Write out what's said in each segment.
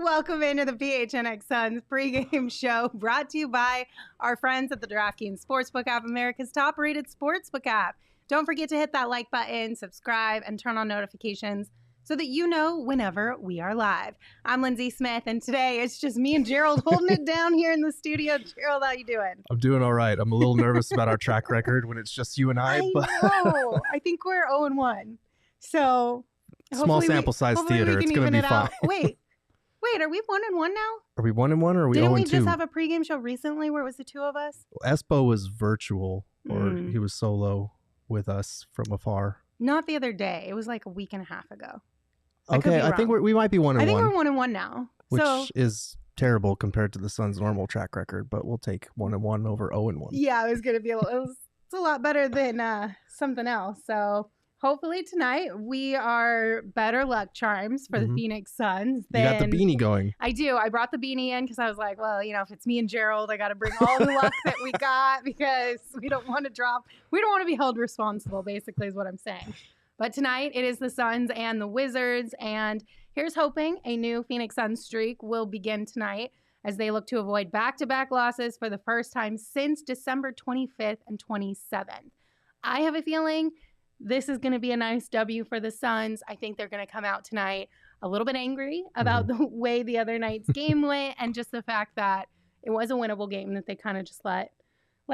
Welcome into the PHNX Suns pregame show brought to you by our friends at the DraftKings Sportsbook app, America's top-rated sportsbook app. Don't forget to hit that like button, subscribe, and turn on notifications so that you know whenever we are live. I'm Lindsey Smith, and today it's just me and Gerald holding it down here in the studio. Gerald, how you doing? I'm doing all right. I'm a little nervous about our track record when it's just you and I. But know. I think we're 0-1. So small sample size theater. It's going to be fine. Wait, are we 1-1 now? Are we 1-1 or are we 0-2? Didn't we just have a pregame show recently where it was the two of us? Well, Espo was virtual, or he was solo with us from afar. Not the other day. It was like a week and a half ago. Okay, I think we might be 1-1. I think we're 1-1 now. Which is terrible compared to the Suns' normal track record, but we'll take 1-1 over 0-1. Yeah, it was going to be it's a lot better than something else. So hopefully tonight we are better luck charms for the Phoenix Suns. You got the beanie going. I do. I brought the beanie in because I was like, well, if it's me and Gerald, I got to bring all the luck that we got because we don't want to drop. We don't want to be held responsible, basically, is what I'm saying. But tonight it is the Suns and the Wizards, and here's hoping a new Phoenix Suns streak will begin tonight as they look to avoid back-to-back losses for the first time since December 25th and 27th. I have a feeling this is going to be a nice W for the Suns. I think they're going to come out tonight a little bit angry about the way the other night's game went and just the fact that it was a winnable game that they kind of just let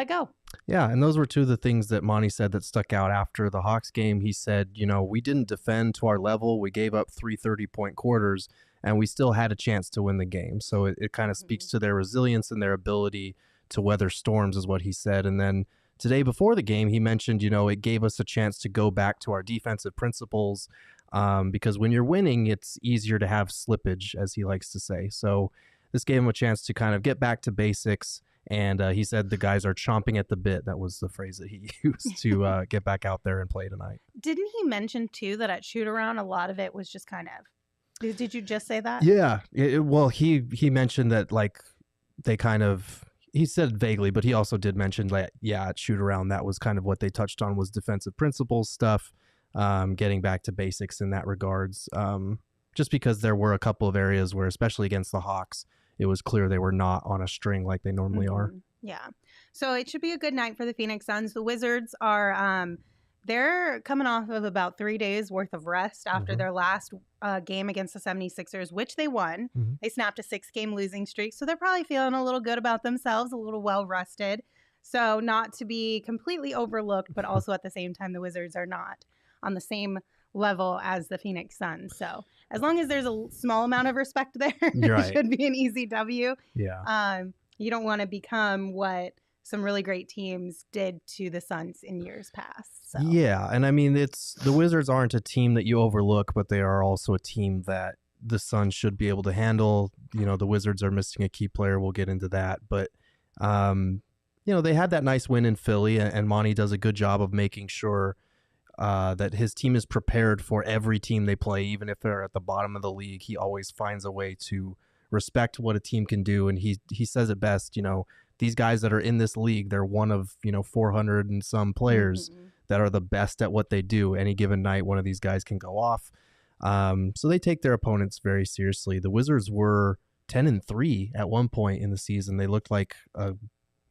go. Yeah, and those were two of the things that Monty said that stuck out after the Hawks game. He said, we didn't defend to our level. We gave up 3 30-point quarters, and we still had a chance to win the game. So it kind of speaks to their resilience and their ability to weather storms is what he said. And then today before the game, he mentioned, it gave us a chance to go back to our defensive principles because when you're winning, it's easier to have slippage, as he likes to say. So this gave him a chance to kind of get back to basics. And he said the guys are chomping at the bit. That was the phrase that he used to get back out there and play tonight. Didn't he mention, too, that at shoot-around, a lot of it was just kind of... Did you just say that? Yeah. Well, he mentioned that, they kind of... He said vaguely, but he also did mention that, at shoot-around, that was kind of what they touched on was defensive principles stuff, getting back to basics in that regards. Just because there were a couple of areas where, especially against the Hawks, it was clear they were not on a string like they normally are. Yeah. So it should be a good night for the Phoenix Suns. The Wizards are, they're coming off of about 3 days worth of rest after their last game against the 76ers, which they won. They snapped a 6-game losing streak. So they're probably feeling a little good about themselves, a little well rested. So not to be completely overlooked, but also at the same time, the Wizards are not on the same level as the Phoenix Suns. So as long as there's a small amount of respect there, it should be an easy W. Yeah. You don't want to become what some really great teams did to the Suns in years past. So. Yeah. And I mean, the Wizards aren't a team that you overlook, but they are also a team that the Suns should be able to handle. The Wizards are missing a key player. We'll get into that. But, they had that nice win in Philly, and Monty does a good job of making sure that his team is prepared for every team they play, even if they're at the bottom of the league. He always finds a way to respect what a team can do, and he says it best. These guys that are in this league, they're one of 400 and some players that are the best at what they do. Any given night, one of these guys can go off. So they take their opponents very seriously. The Wizards were 10-3 at one point in the season. They looked like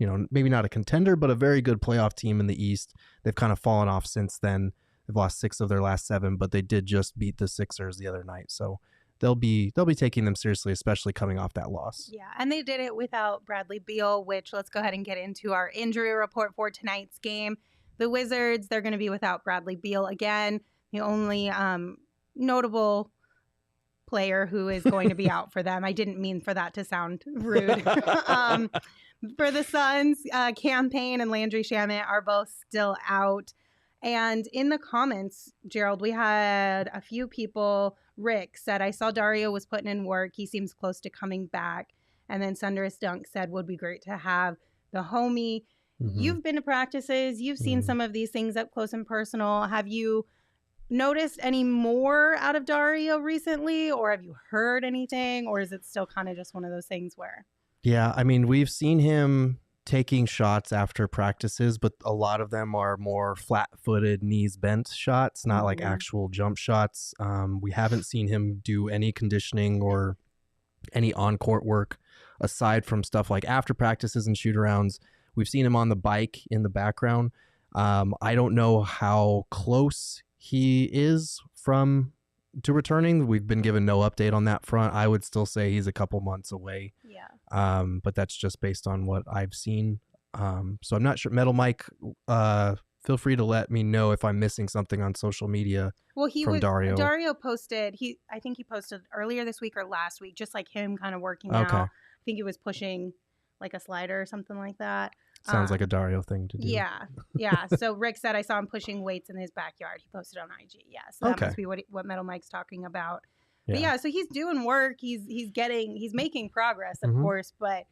maybe not a contender, but a very good playoff team in the East. They've kind of fallen off since then. They've lost 6 of their last 7, but they did just beat the Sixers the other night. So they'll be taking them seriously, especially coming off that loss. Yeah, and they did it without Bradley Beal, which let's go ahead and get into our injury report for tonight's game. The Wizards, they're going to be without Bradley Beal again. The only notable player who is going to be out for them. I didn't mean for that to sound rude. For the Suns, Cam Payne and Landry Shamet are both still out. And in the comments, Gerald, we had a few people. Rick said, I saw Dario was putting in work. He seems close to coming back. And then Sunderous Dunk said, would be great to have the homie. You've been to practices. You've seen some of these things up close and personal. Have you noticed any more out of Dario recently? Or have you heard anything? Or is it still kind of just one of those things where... Yeah, I mean, we've seen him taking shots after practices, but a lot of them are more flat-footed, knees bent shots, not like actual jump shots. We haven't seen him do any conditioning or any on-court work aside from stuff like after practices and shoot-arounds. We've seen him on the bike in the background. I don't know how close he is to returning. We've been given no update on that front. I would still say he's a couple months away. Yeah. But that's just based on what I've seen. So I'm not sure. Metal Mike, feel free to let me know if I'm missing something on social media. Well, Dario. Dario posted, I think he posted earlier this week or last week, just like him kind of working out. I think he was pushing like a slider or something like that. Sounds like a Dario thing to do. Yeah. Yeah. So Rick said, I saw him pushing weights in his backyard. He posted on IG. Yeah. So that must be what Metal Mike's talking about. Yeah. But yeah, so he's doing work. He's making progress, of course, but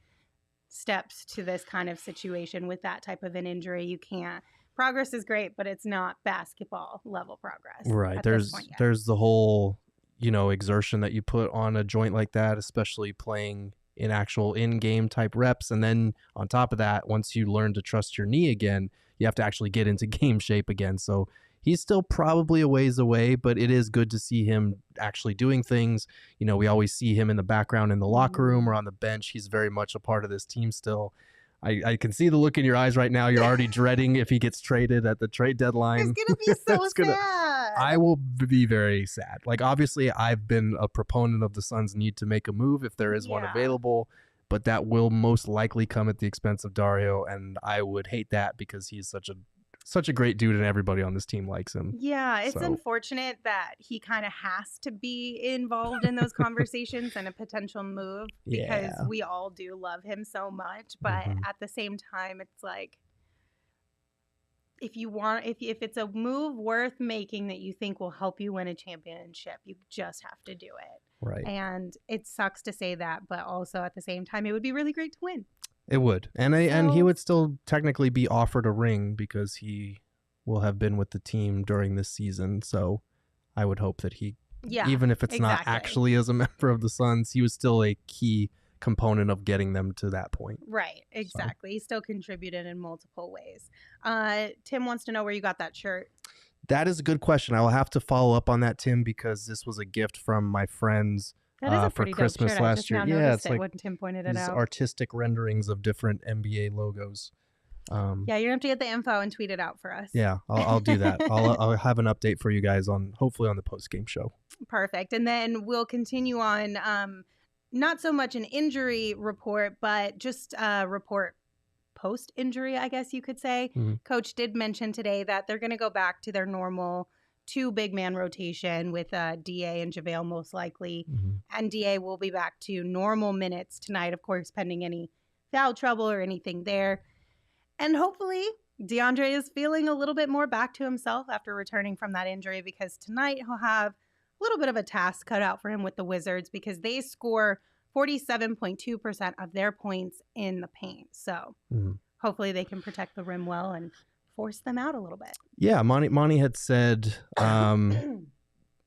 steps to this kind of situation with that type of an injury, you can't. Progress is great, but it's not basketball level progress. Right. There's the whole, exertion that you put on a joint like that, especially playing in actual in-game type reps. And then on top of that, once you learn to trust your knee again, you have to actually get into game shape again. So he's still probably a ways away, but it is good to see him actually doing things. We always see him in the background in the locker room or on the bench. He's very much a part of this team still. I can see the look in your eyes right now. You're already dreading if he gets traded at the trade deadline. It's going to be so sad. I will be very sad. Like, obviously, I've been a proponent of the Suns' need to make a move if there is one available, but that will most likely come at the expense of Dario, and I would hate that because he's such a great dude and everybody on this team likes him. Yeah, it's unfortunate that he kind of has to be involved in those conversations and a potential move because we all do love him so much. But at the same time, it's like, if it's a move worth making that you think will help you win a championship, you just have to do it. Right. And it sucks to say that, but also at the same time, it would be really great to win. It would. And he would still technically be offered a ring because he will have been with the team during this season. So I would hope that even if it's not actually as a member of the Suns, he was still a key component of getting them to that point. Right. Exactly. So. He still contributed in multiple ways. Tim wants to know where you got that shirt. That is a good question. I will have to follow up on that, Tim, because this was a gift from my friends. That is a pretty for Christmas dope shirt. last year. Yeah, it's like when Tim pointed it out. Artistic renderings of different NBA logos. You're gonna have to get the info and tweet it out for us. Yeah, I'll do that. I'll have an update for you guys hopefully on the post game show. Perfect, and then we'll continue on. Not so much an injury report, but just a report post injury, I guess you could say. Mm-hmm. Coach did mention today that they're going to go back to their normal 2 big man rotation with DA and JaVale most likely. Mm-hmm. And DA will be back to normal minutes tonight, of course, pending any foul trouble or anything there. And hopefully DeAndre is feeling a little bit more back to himself after returning from that injury, because tonight he'll have a little bit of a task cut out for him with the Wizards because they score 47.2% of their points in the paint. So hopefully they can protect the rim well and force them out a little bit. Yeah, Monty had said,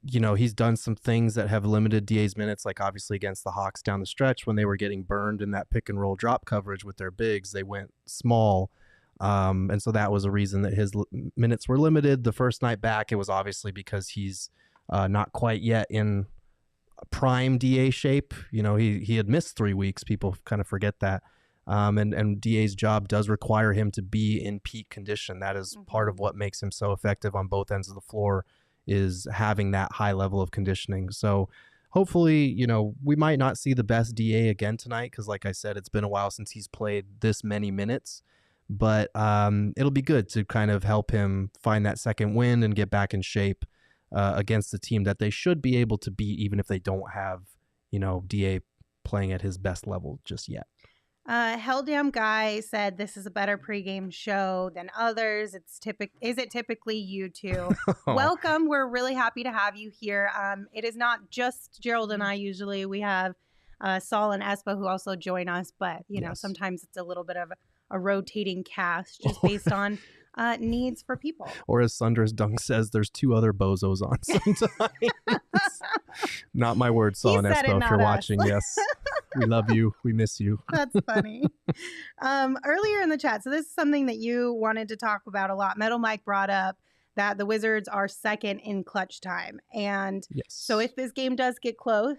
he's done some things that have limited DA's minutes, like obviously against the Hawks down the stretch when they were getting burned in that pick and roll drop coverage with their bigs. They went small. And so that was a reason that his minutes were limited. The first night back, it was obviously because he's not quite yet in prime DA shape. He had missed 3 weeks. People kind of forget that. And DA's job does require him to be in peak condition. That is part of what makes him so effective on both ends of the floor, is having that high level of conditioning. So hopefully, we might not see the best DA again tonight because, like I said, it's been a while since he's played this many minutes. But it'll be good to kind of help him find that second wind and get back in shape against the team that they should be able to beat, even if they don't have, DA playing at his best level just yet. Hell Damn Guy said this is a better pregame show than others. Is it typically you two? Welcome. We're really happy to have you here. It is not just Gerald and I. Usually we have Saul and Espa who also join us, but sometimes it's a little bit of a rotating cast just based on needs for people. Or as Sunder's Dunk says, there's 2 other bozos on sometimes. Not my word, Saul and Espa, if you're watching. Yes. We love you. We miss you. That's funny. Earlier in the chat, so this is something that you wanted to talk about a lot. Metal Mike brought up that the Wizards are second in clutch time. And so if this game does get close,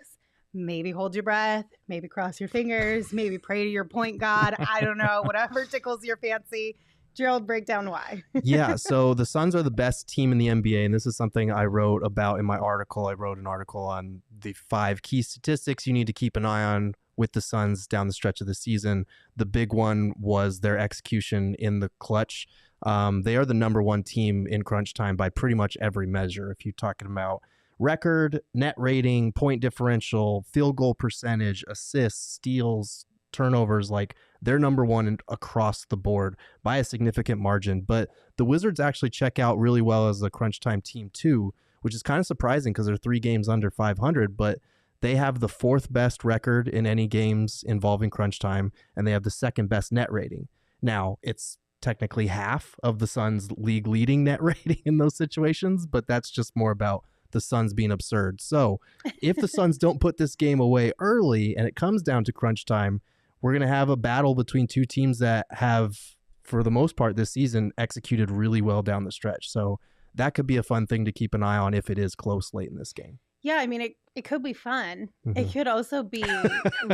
maybe hold your breath, maybe cross your fingers, maybe pray to your point God. I don't know, whatever tickles your fancy. Gerald, break down why. Yeah, so the Suns are the best team in the NBA, and this is something I wrote about in my article. I wrote an article on the 5 key statistics you need to keep an eye on with the Suns down the stretch of the season. The big one was their execution in the clutch. They are the number 1 team in crunch time by pretty much every measure. If you're talking about record, net rating, point differential, field goal percentage, assists, steals, turnovers, like they're number 1 across the board by a significant margin. But the Wizards actually check out really well as a crunch time team too, which is kind of surprising because they're 3 games under 500, but they have the 4th best record in any games involving crunch time, and they have the 2nd best net rating. Now, it's technically half of the Suns' league leading net rating in those situations, but that's just more about the Suns being absurd. So if the Suns don't put this game away early and it comes down to crunch time, we're going to have a battle between 2 teams that have, for the most part this season, executed really well down the stretch. So that could be a fun thing to keep an eye on if it is close late in this game. Yeah, I mean, it could be fun. It could also be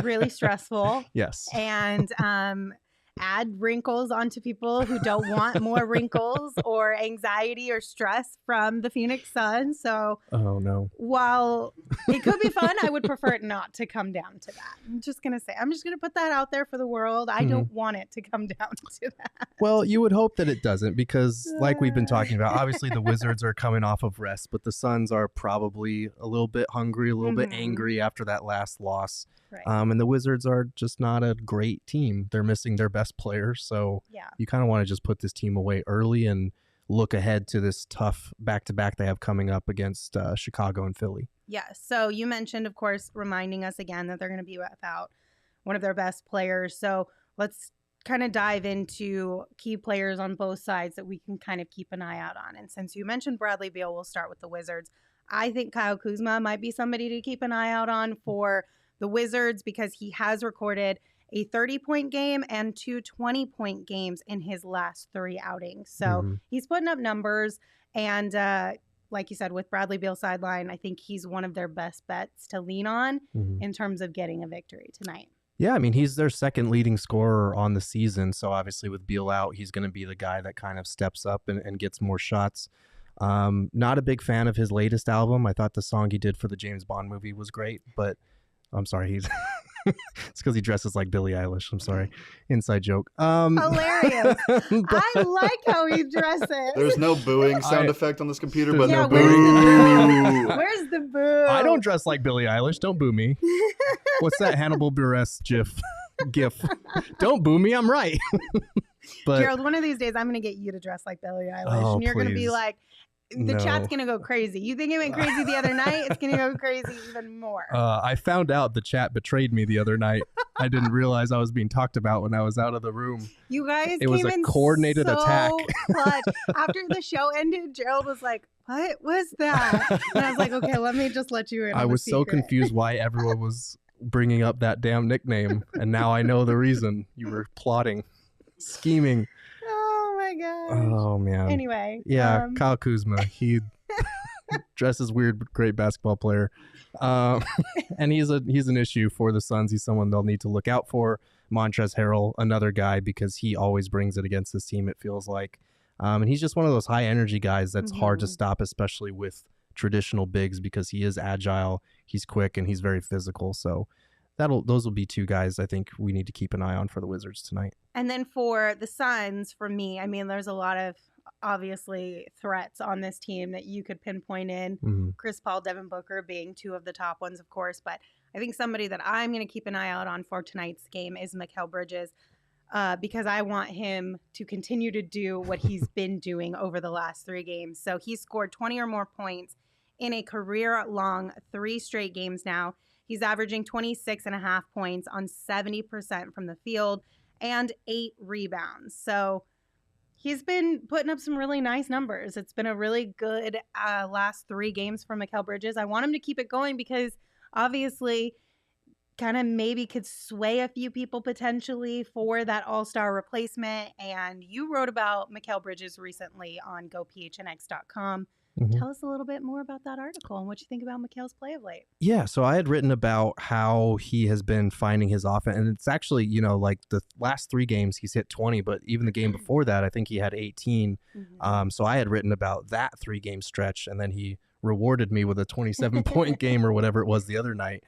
really stressful. Yes. And add wrinkles onto people who don't want more wrinkles or anxiety or stress from the Phoenix Suns. So, oh no, while it could be fun, I would prefer it not to come down to that. I'm just going to put that out there for the world. I don't want it to come down to that. Well, you would hope that it doesn't, because like we've been talking about, obviously the Wizards are coming off of rest, but the Suns are probably a little bit hungry, a little bit angry after that last loss. Right. And the Wizards are just not a great team. They're missing their best players. So you kind of want to just put this team away early and look ahead to this tough back-to-back they have coming up against Chicago and Philly. Yeah. So you mentioned, of course, reminding us again that they're going to be without one of their best players. So let's kind of dive into key players on both sides that we can kind of keep an eye out on. And since you mentioned Bradley Beal, we'll start with the Wizards. I think Kyle Kuzma might be somebody to keep an eye out on for the Wizards, because he has recorded a 30-point game and 2 20-point games in his last 3 outings. So he's putting up numbers. And like you said, with Bradley Beal sideline, I think he's one of their best bets to lean on in terms of getting a victory tonight. Yeah, I mean, he's their 2nd leading scorer on the season. So obviously with Beal out, he's going to be the guy that kind of steps up and gets more shots. Not a big fan of his latest album. I thought the song he did for the James Bond movie was great, but I'm sorry, he's it's because he dresses like Billie Eilish. I'm sorry. Inside joke. Hilarious. I like how he dresses. There's no booing sound effect on this computer, but yeah, no booing. Where's the boo? I don't dress like Billie Eilish. Don't boo me. What's that Hannibal Buress gif? Don't boo me. I'm right. But Gerald, one of these days I'm going to get you to dress like Billie Eilish, and you're going to be like, the chat's going to go crazy. You think it went crazy the other night? It's going to go crazy even more. I found out the chat betrayed me the other night. I didn't realize I was being talked about when I was out of the room. You guys, it was a coordinated attack. Clutch. After the show ended, Gerald was like, "What was that?" And I was like, "Okay, let me just let you in." I was so confused why everyone was bringing up that damn nickname, and now I know the reason. You were plotting, scheming. Oh man. Anyway. Yeah, Kyle Kuzma. He dresses weird but great basketball player. And he's an issue for the Suns. He's someone they'll need to look out for. Montrezl Harrell, another guy, because he always brings it against this team, it feels like. And he's just one of those high energy guys that's hard to stop, especially with traditional bigs, because he is agile, he's quick, and he's very physical. So those will be 2 guys I think we need to keep an eye on for the Wizards tonight. And then for the Suns, for me, I mean, there's a lot of obviously threats on this team that you could pinpoint in. Chris Paul, Devin Booker being 2 of the top ones, of course. But I think somebody that I'm going to keep an eye out on for tonight's game is Mikel Bridges, because I want him to continue to do what he's been doing over the last 3 games. So he scored 20 or more points in a career-long 3 straight games now. He's averaging 26.5 points on 70% from the field and 8 rebounds. So he's been putting up some really nice numbers. It's been a really good last 3 games for Mikel Bridges. I want him to keep it going because obviously kind of maybe could sway a few people potentially for that all-star replacement. And you wrote about Mikel Bridges recently on gophnx.com. Tell us a little bit more about that article and what you think about Mikel's play of late. Yeah, so I had written about how he has been finding his offense, and it's actually, like the last 3 games he's hit 20, but even the game before that, I think he had 18. So I had written about that 3-game stretch, and then he rewarded me with a 27-point game or whatever it was the other night.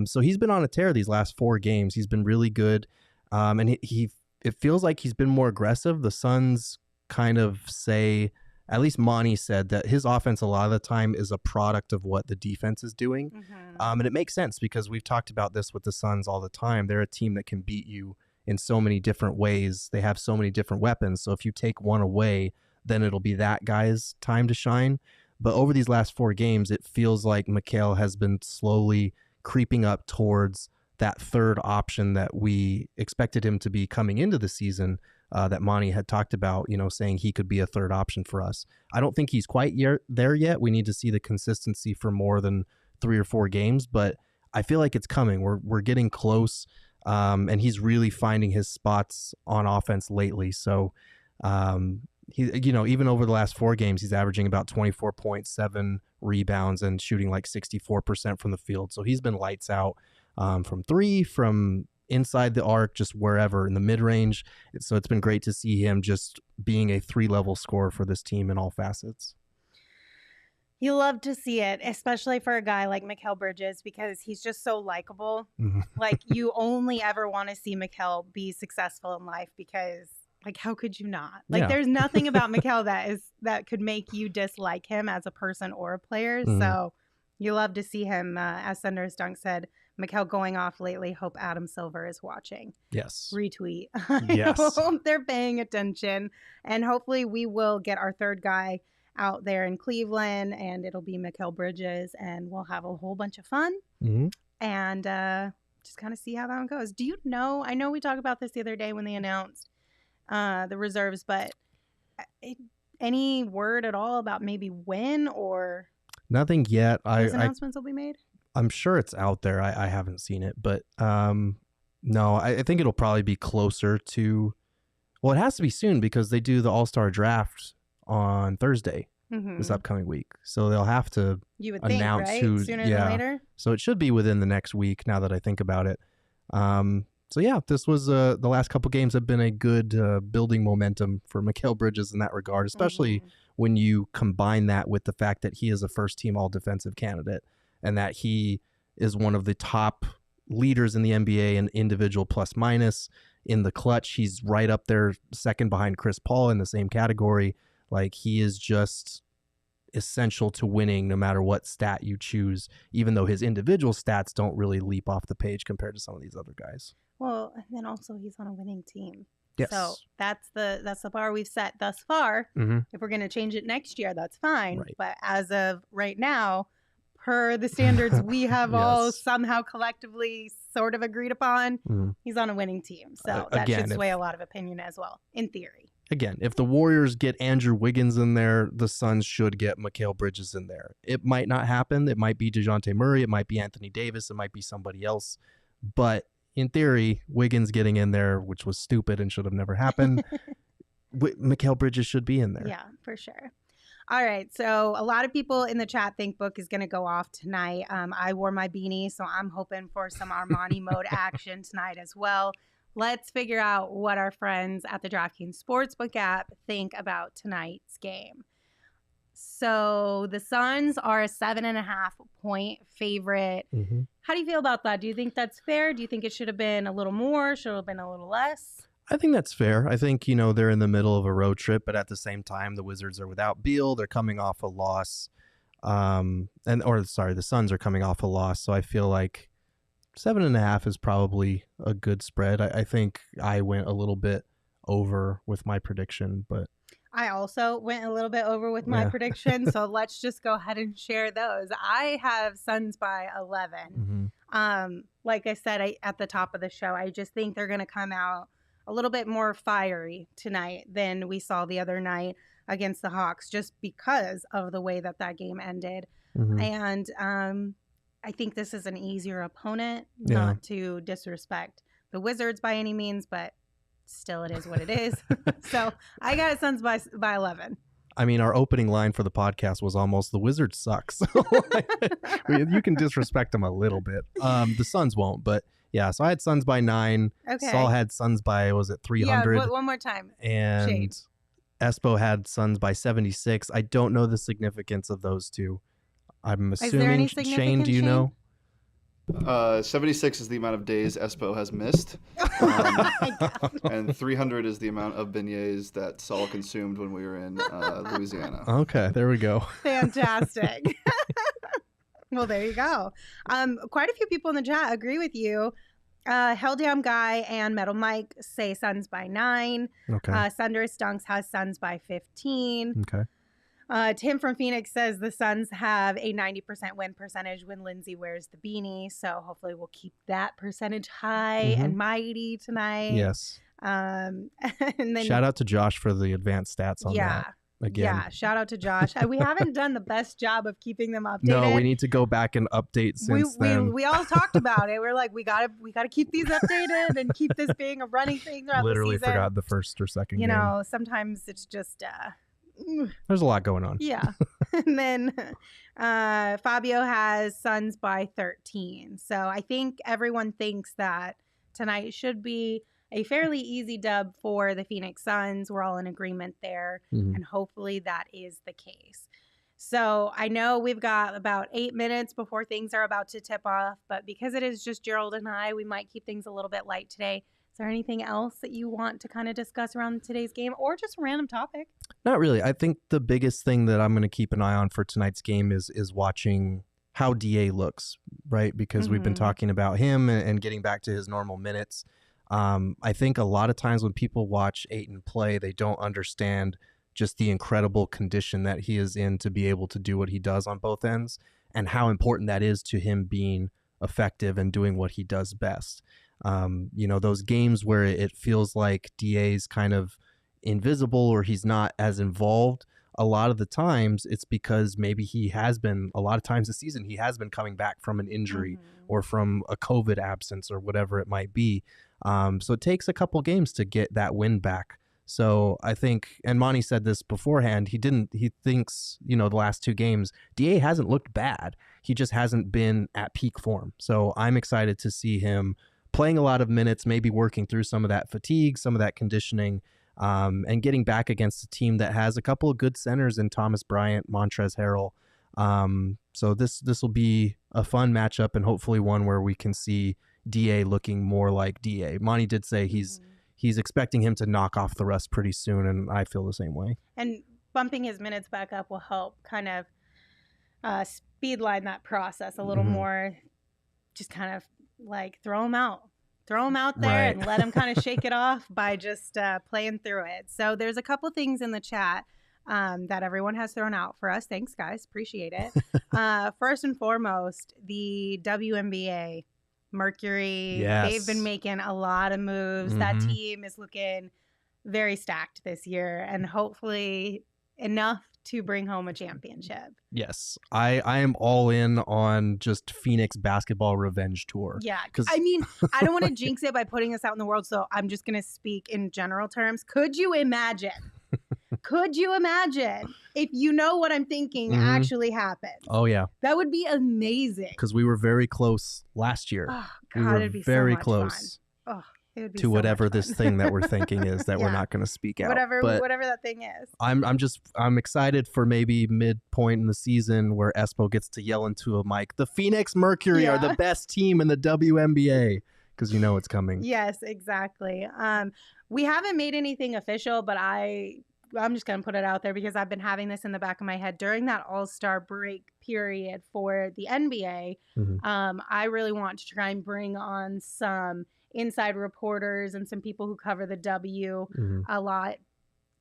So he's been on a tear these last 4 games. He's been really good, and it feels like he's been more aggressive. The Suns kind of say, at least Monty said, that his offense a lot of the time is a product of what the defense is doing. And it makes sense because we've talked about this with the Suns all the time. They're a team that can beat you in so many different ways. They have so many different weapons. So if you take one away, then it'll be that guy's time to shine. But over these last 4 games, it feels like Mikel has been slowly creeping up towards that third option that we expected him to be coming into the season, that Monty had talked about, saying he could be a third option for us. I don't think he's quite there yet. We need to see the consistency for more than 3 or 4 games, but I feel like it's coming. We're getting close, and he's really finding his spots on offense lately. So, he, even over the last 4 games, he's averaging about 24.7 rebounds and shooting like 64% from the field. So he's been lights out from 3, from inside the arc, just wherever in the mid-range. So it's been great to see him just being a 3-level scorer for this team in all facets. You love to see it, especially for a guy like Mikael Bridges, because he's just so likable. Like, you only ever want to see Mikel be successful in life because, like, how could you not? Like, there's nothing about Mikel that could make you dislike him as a person or a player. So you love to see him, as Thunder's Dunk said, Mikel going off lately. Hope Adam Silver is watching. Yes. Retweet. Yes. I hope they're paying attention. And hopefully we will get our third guy out there in Cleveland, and it'll be Mikel Bridges, and we'll have a whole bunch of fun and just kind of see how that one goes. Do you know, I know we talked about this the other day when they announced the reserves, but any word at all about maybe when or nothing yet? Those announcements will be made? I'm sure it's out there. I haven't seen it, but no, I think it'll probably be closer to, well, it has to be soon because they do the All-Star draft on Thursday this upcoming week. So they'll have to announce who, sooner than later. So it should be within the next week now that I think about it. So yeah, this was the last couple games have been a good building momentum for Mikel Bridges in that regard, especially when you combine that with the fact that he is a first-team all-defensive candidate and that he is one of the top leaders in the NBA in individual plus-minus. In the clutch, he's right up there, second behind Chris Paul in the same category. Like, he is just essential to winning no matter what stat you choose, even though his individual stats don't really leap off the page compared to some of these other guys. Well, and then also he's on a winning team. Yes. So that's the bar we've set thus far. If we're going to change it next year, that's fine. Right. But as of right now, per the standards we have all somehow collectively sort of agreed upon, he's on a winning team. So that should sway a lot of opinion as well, in theory. Again, if the Warriors get Andrew Wiggins in there, the Suns should get Mikel Bridges in there. It might not happen. It might be DeJounte Murray. It might be Anthony Davis. It might be somebody else. But in theory, Wiggins getting in there, which was stupid and should have never happened, Mikel Bridges should be in there. Yeah, for sure. All right, so a lot of people in the chat think Book is going to go off tonight. I wore my beanie, so I'm hoping for some Armani mode action tonight as well. Let's figure out what our friends at the DraftKings Sportsbook app think about tonight's game. So the Suns are a 7.5-point favorite. How do you feel about that? Do you think that's fair? Do you think it should have been a little more? Should it have been a little less? I think that's fair. I think, they're in the middle of a road trip, but at the same time, the Wizards are without Beal. They're coming off a loss. The Suns are coming off a loss. So I feel like 7.5 is probably a good spread. I think I went a little bit over with my prediction, but I also went a little bit over with my prediction. So let's just go ahead and share those. I have Suns by 11. Like I said at the top of the show, I just think they're going to come out a little bit more fiery tonight than we saw the other night against the Hawks, just because of the way that game ended. And I think this is an easier opponent, not to disrespect the Wizards by any means, but still it is what it is. So I got Suns by 11. I mean, our opening line for the podcast was almost "the Wizards suck." So you can disrespect them a little bit. The Suns won't, but yeah. So I had Suns by 9. Okay. Saul had Suns by, was it 300? Yeah, one more time. And Shade. Espo had Suns by 76. I don't know the significance of those two. I'm assuming. Is there any Shane, significance, do you know? 76 is the amount of days Espo has missed. Oh my God. And 300 is the amount of beignets that Saul consumed when we were in Louisiana. Okay, there we go. Fantastic. Well, there you go. Quite a few people in the chat agree with you. Hell Down Guy and Metal Mike say Suns by 9. Okay. Thunderous Dunks has Suns by 15. Okay. Tim from Phoenix says the Suns have a 90% win percentage when Lindsey wears the beanie. So hopefully we'll keep that percentage high and mighty tonight. Yes. And then Shout out to Josh for the advanced stats on that. Again. Yeah, shout out to Josh. We haven't done the best job of keeping them updated. No, we need to go back and update since then. We all talked about it. We're like, we gotta keep these updated and keep this being a running thing throughout Literally the season. forgot the first or second You game. know, sometimes it's just there's a lot going on. yeah. And then Fabio has Suns by 13. So I think everyone thinks that tonight should be a fairly easy dub for the Phoenix Suns. We're all in agreement there. And hopefully that is the case. So I know we've got about 8 minutes before things are about to tip off, but because it is just Gerald and I, we might keep things a little bit light today. Is there anything else that you want to kind of discuss around today's game or just a random topic? Not really. I think the biggest thing that I'm going to keep an eye on for tonight's game is watching how DA looks, right? Because we've been talking about him and getting back to his normal minutes. I think a lot of times when people watch Ayton play, they don't understand just the incredible condition that he is in to be able to do what he does on both ends and how important that is to him being effective and doing what he does best. You know, those games where it feels like DA's kind of invisible or he's not as involved, a lot of the times it's because maybe he has been, a lot of times this season, he has been coming back from an injury or from a COVID absence or whatever it might be. So it takes a couple games to get that win back. So I think, and Monty said this beforehand, he thinks, you know, the last 2 games, DA hasn't looked bad. He just hasn't been at peak form. So I'm excited to see him playing a lot of minutes, maybe working through some of that fatigue, some of that conditioning, and getting back against a team that has a couple of good centers in Thomas Bryant, Montrezl Harrell. So this will be a fun matchup and hopefully one where we can see DA looking more like DA. Monty did say he's expecting him to knock off the rest pretty soon, and I feel the same way. And bumping his minutes back up will help kind of speedline that process a little more. Just kind of like throw him out there and let him kind of shake it off by just playing through it. So there's a couple things in the chat that everyone has thrown out for us. Thanks, guys. Appreciate it. First and foremost, the WNBA. Mercury, they've been making a lot of moves. That team is looking very stacked this year and hopefully enough to bring home a championship. Yes, I am all in on just Phoenix basketball revenge tour. Yeah, I mean, I don't want to jinx it by putting this out in the world, so I'm just going to speak in general terms. Could you imagine if you know what I'm thinking actually happened? Oh, yeah. That would be amazing. Because we were very close last year. Oh, God, we were it'd be very so much close fun. It would be to so whatever much fun. this thing that we're thinking is that we're not going to speak out. Whatever that thing is. I'm excited for maybe midpoint in the season where Espo gets to yell into a mic, the Phoenix Mercury are the best team in the WNBA. Because you know it's coming. Yes, exactly. We haven't made anything official, but I'm just going to put it out there because I've been having this in the back of my head during that All-Star break period for the NBA. I really want to try and bring on some inside reporters and some people who cover the W a lot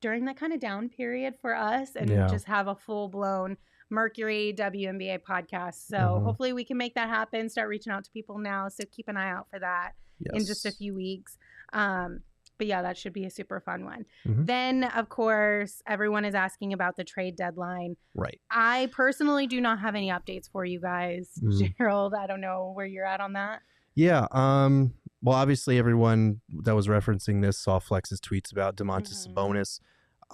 during that kind of down period for us and just have a full-blown Mercury WNBA podcast. So hopefully we can make that happen, start reaching out to people now. So keep an eye out for that in just a few weeks. But yeah, that should be a super fun one. Then, of course, everyone is asking about the trade deadline. Right. I personally do not have any updates for you guys. Gerald, I don't know where you're at on that. Yeah. Well, obviously, everyone that was referencing this saw Flex's tweets about Domantas Sabonis.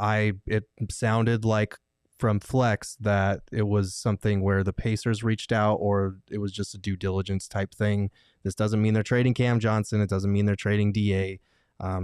It sounded like from Flex that it was something where the Pacers reached out, or it was just a due diligence type thing. This doesn't mean they're trading Cam Johnson. It doesn't mean they're trading DA.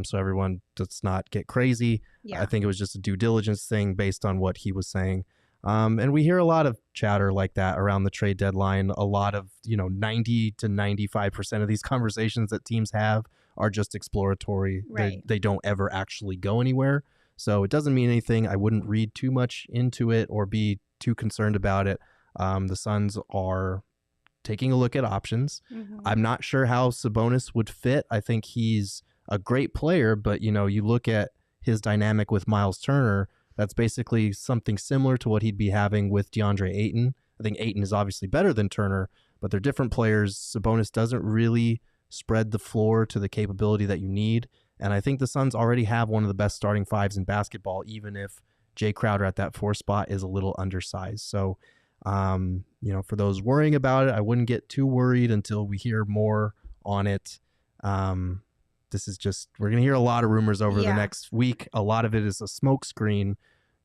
So everyone does not get crazy. Yeah. I think it was just a due diligence thing based on what he was saying. And we hear a lot of chatter like that around the trade deadline. A lot of, 90 to 95% of these conversations that teams have are just exploratory. Right. They don't ever actually go anywhere. So it doesn't mean anything. I wouldn't read too much into it or be too concerned about it. The Suns are taking a look at options. Mm-hmm. I'm not sure how Sabonis would fit. I think he's a great player, but you look at his dynamic with Miles Turner, that's basically something similar to what he'd be having with DeAndre Ayton. I think Ayton is obviously better than Turner, but they're different players. Sabonis doesn't really spread the floor to the capability that you need. And I think the Suns already have one of the best starting fives in basketball, even if Jay Crowder at that 4 spot is a little undersized. So, for those worrying about it, I wouldn't get too worried until we hear more on it. This is just, we're going to hear a lot of rumors over the next week. A lot of it is a smokescreen.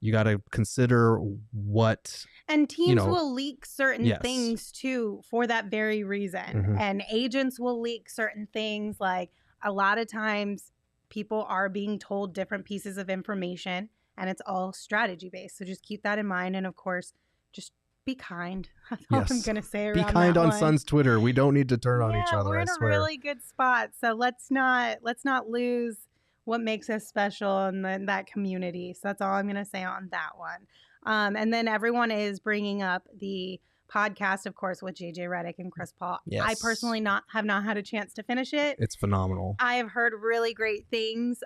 You got to consider what... And teams will leak certain Yes. things too for that very reason. Mm-hmm. And agents will leak certain things. Like a lot of times people are being told different pieces of information and it's all strategy based. So just keep that in mind. And of course, just be kind. That's all I'm going to say around Be kind that on one. Suns Twitter. We don't need to turn on each other, we're I in swear. a really good spot. So let's not lose what makes us special in that community. So that's all I'm going to say on that one. And then everyone is bringing up the podcast, of course, with JJ Redick and Chris Paul. Yes. I personally have not had a chance to finish it. It's phenomenal. I have heard really great things.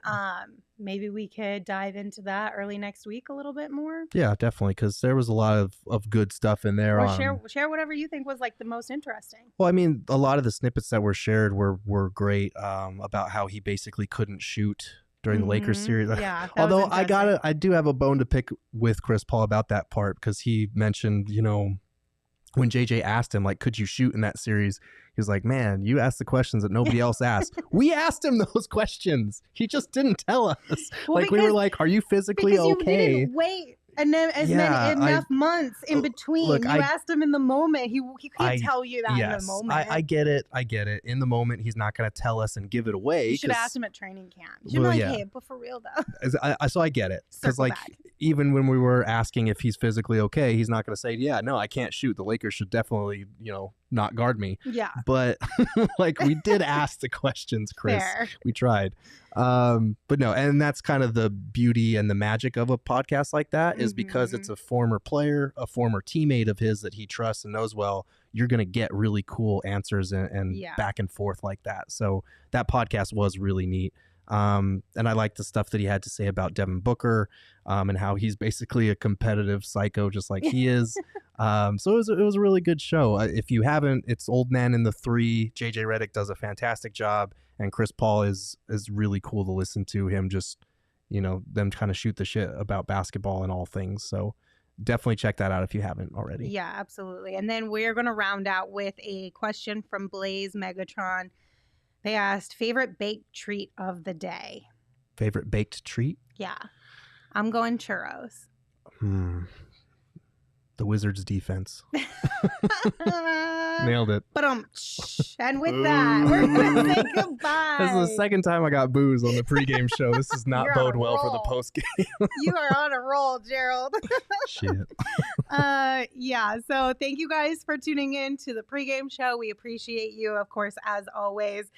Maybe we could dive into that early next week a little bit more. Yeah, definitely, because there was a lot of good stuff in there. Or share whatever you think was like the most interesting. Well, I mean, a lot of the snippets that were shared were great about how he basically couldn't shoot during the Lakers series. Yeah. Although I do have a bone to pick with Chris Paul about that part, because he mentioned, when JJ asked him, like, could you shoot in that series? He was like, man, you asked the questions that nobody else asked. We asked him those questions. He just didn't tell us. Well, we were like, are you physically okay? You didn't wait enough months in between. Look, you asked him in the moment. He couldn't tell you that in the moment. I get it. In the moment, he's not going to tell us and give it away. You should have asked him at training camp. You should be like, hey, but for real though. So I get it. Because even when we were asking if he's physically okay, he's not going to say, yeah, no, I can't shoot. The Lakers should definitely, not guard me. Yeah. But we did ask the questions, Chris. Fair. We tried. But no, and that's kind of the beauty and the magic of a podcast like that, is because it's a former player, a former teammate of his that he trusts and knows well. You're going to get really cool answers and back and forth like that. So that podcast was really neat. And I like the stuff that he had to say about Devin Booker, and how he's basically a competitive psycho just like he is. So it was a really good show. If you haven't, it's Old Man in the 3. JJ Redick does a fantastic job, and Chris Paul is really cool to listen to him just, them kind of shoot the shit about basketball and all things. So definitely check that out if you haven't already. Yeah, absolutely. And then we're going to round out with a question from Blaze Megatron. They asked, favorite baked treat of the day. Favorite baked treat? Yeah. I'm going churros. The Wizards defense. Nailed it. And with that, we're going to say goodbye. This is the second time I got booze on the pregame show. This does not bode well for the postgame. You are on a roll, Gerald. Shit. So thank you guys for tuning in to the pregame show. We appreciate you, of course, as always.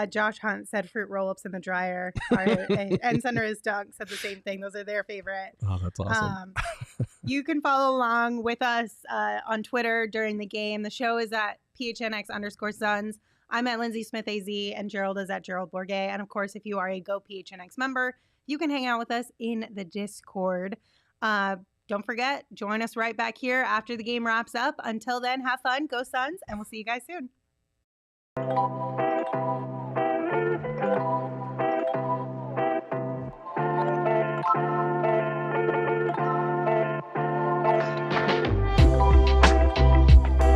Josh Hunt said fruit roll-ups in the dryer. And Senator His Dunk said the same thing. Those are their favorite. Oh, that's awesome. You can follow along with us on Twitter during the game. The show is at PHNX_Suns. I'm at Lindsey Smith AZ, and Gerald is at Gerald Bourguet. And of course, if you are a Go PHNX member, you can hang out with us in the Discord. Don't forget, join us right back here after the game wraps up. Until then, have fun, go Suns, and we'll see you guys soon.